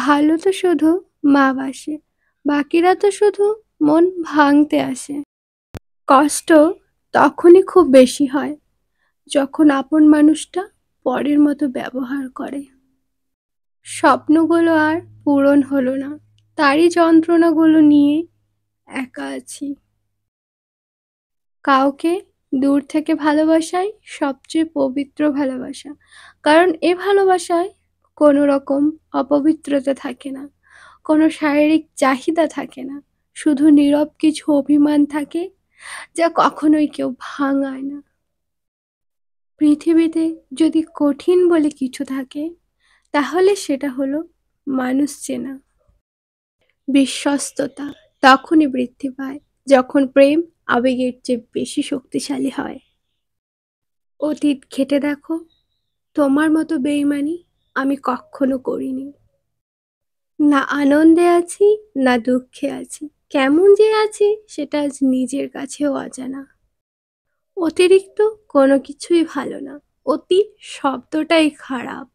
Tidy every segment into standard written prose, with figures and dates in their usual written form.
ভালো তো শুধু মা বাসে, বাকিরা তো শুধু মন ভাঙতে আসে। কষ্ট তখনই খুব বেশি হয় যখন আপন মানুষটা পরের মতো ব্যবহার করে। স্বপ্নগুলো আর পূরণ হলো না, তারই যন্ত্রণাগুলো নিয়ে একা আছি। কাউকে দূর থেকে ভালোবাসাই সবচেয়ে পবিত্র ভালোবাসা, কারণ এ ভালোবাসায় কোনো রকম অপবিত্রতা থাকে না, কোনো শারীরিক চাহিদা থাকে না, শুধু নীরব কিছু অভিমান থাকে যা কখনোই কেউ ভাঙায় না। পৃথিবীতে যদি কঠিন বলে কিছু থাকে তাহলে সেটা হলো মানুষ চেনা। বিশ্বস্ততা তখনই বৃদ্ধি পায় যখন প্রেম আবেগের চেয়ে বেশি শক্তিশালী হয়। অতীত ঘেঁটে দেখো, তোমার মতো বেইমানি আমি কখনো করিনি। না আনন্দে আছি, না দুঃখে আছি, কেমন যে আছি সেটা আজ নিজের কাছেও অজানা। অতিরিক্ত কোনো কিছুই ভালো না, অতি শব্দটাই খারাপ।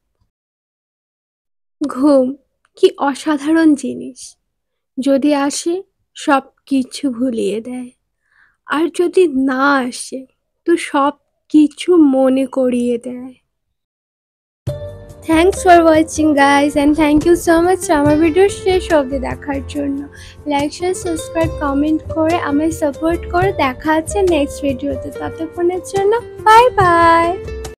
ঘুম কি অসাধারণ জিনিস, যদি আসে সব কিছু ভুলিয়ে দেয়, আর যদি না আসে তো সব কিছু মনে করিয়ে দেয়। Thanks for watching guys, and thank you so much আমার ভিডিও শেষ অবধি দেখার জন্য। লাইক শেয়ার সাবস্ক্রাইব কমেন্ট করে আমায় সাপোর্ট করে। দেখা আছে নেক্সট ভিডিওতে, ততক্ষণের জন্য বাই বাই।